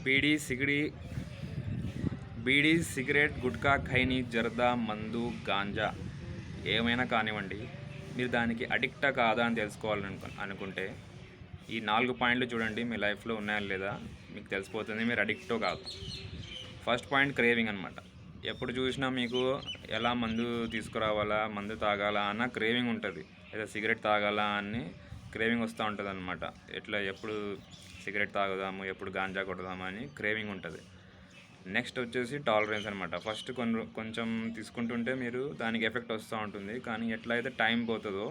Beedi సిగడి beedi cigarette gutka khaini zarda మందు గాంజా ఏమైనా కానివ్వండి, మీరు దానికి అడిక్టా కాదా అని అనుకుంటే ఈ 4 పాయింట్లు చూడండి. మీ లైఫ్లో ఉన్నాయా లేదా మీకు తెలిసిపోతుంది మీరు అడిక్టో కాదు. ఫస్ట్ పాయింట్ క్రేవింగ్ అనమాట. ఎప్పుడు చూసినా మీకు ఎలా మందు తీసుకురావాలా, మందు తాగాలా అన్న క్రేవింగ్ ఉంటుంది, లేదా సిగరెట్ తాగాలా అని క్రేవింగ్ వస్తూ ఉంటుంది అనమాట. ఎప్పుడు సిగరెట్ తాగుదాము, ఎప్పుడు గాంజా కొడదాము అని క్రేవింగ్ ఉంటుంది. నెక్స్ట్ వచ్చేసి టాలరెన్స్ అనమాట. ఫస్ట్ కొంచెం తీసుకుంటుంటే మీరు దానికి ఎఫెక్ట్ వస్తూ ఉంటుంది, కానీ ఎట్లయితే టైం పోతుందో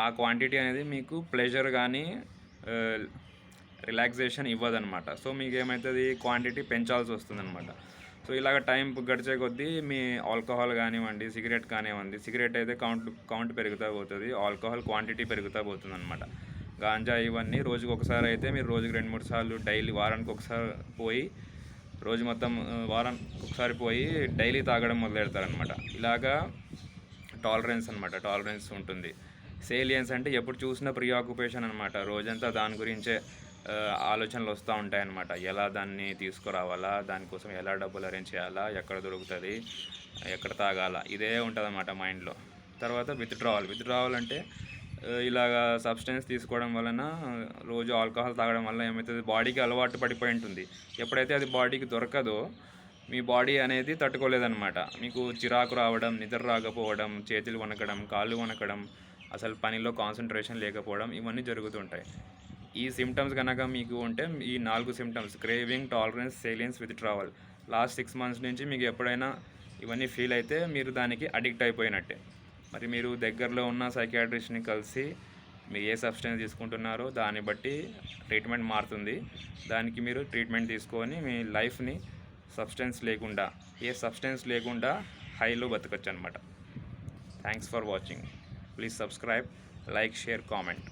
ఆ క్వాంటిటీ అనేది మీకు ప్లెజర్ కానీ రిలాక్సేషన్ ఇవ్వదనమాట. సో మీకు ఏమవుతుంది, క్వాంటిటీ పెంచాల్సి వస్తుందన్నమాట. సో ఇలాగ టైం గడిచే కొద్దీ మీ ఆల్కహాల్ కానివ్వండి, సిగరెట్ కానివ్వండి, సిగరెట్ అయితే కౌంట్ పెరుగుతూ పోతుంది, ఆల్కహాల్ క్వాంటిటీ పెరుగుతూ పోతుంది అనమాట. గాంజా ఇవన్నీ రోజుకి ఒకసారి అయితే మీరు రోజుకి 2-3 సార్లు డైలీ, వారానికి ఒకసారి పోయి రోజు మొత్తం వారానికి ఒకసారి పోయి డైలీ తాగడం మొదలు పెడతారనమాట. ఇలాగా టాలరెన్స్ ఉంటుంది. సేలియన్స్ అంటే ఎప్పుడు చూసినా ప్రీ ఆక్యుపేషన్ అనమాట. రోజంతా దాని గురించే ఆలోచనలు వస్తూ ఉంటాయన్నమాట. ఎలా దాన్ని తీసుకురావాలా, దానికోసం ఎలా డబ్బులు అరేంజ్ చేయాలా, ఎక్కడ దొరుకుతుంది, ఎక్కడ తాగాలా, ఇదే ఉంటుంది అన్నమాట మైండ్లో. తర్వాత విత్డ్రావల్ అంటే ఇలాగా సబ్స్టెన్స్ తీసుకోవడం వలన, రోజు ఆల్కహాల్ తాగడం వల్ల ఏమవుతుంది, బాడీకి అలవాటు పడిపోయి ఉంటుంది. ఎప్పుడైతే అది బాడీకి దొరకదో మీ బాడీ అనేది తట్టుకోలేదన్నమాట. మీకు చిరాకు రావడం, నిద్ర రాకపోవడం, చేతులు వణకడం, కాళ్ళు వణకడం, అసలు పనిలో కాన్సన్ట్రేషన్ లేకపోవడం, ఇవన్నీ జరుగుతుంటాయి. ఈ సిమ్టమ్స్ కనుక మీకు ఉంటే, ఈ 4 symptoms craving, tolerance, salience, withdrawal last 6 months నుంచి మీకు ఎప్పుడైనా ఇవన్నీ ఫీల్ అయితే మీరు దానికి అడిక్ట్ అయిపోయినట్టే. మరి మీరు దగ్గరలో ఉన్న సైకియాట్రిస్ట్ని కలిసి మీరు ఏ సబ్స్టెన్స్ తీసుకుంటున్నారో దాన్ని బట్టి ట్రీట్మెంట్ మారుతుంది. దానికి మీరు ట్రీట్మెంట్ తీసుకొని మీ లైఫ్ని ఏ సబ్స్టెన్స్ లేకుండా హైలో బతకచ్చు అనమాట. Thanks for watching. Please subscribe, like, share, comment.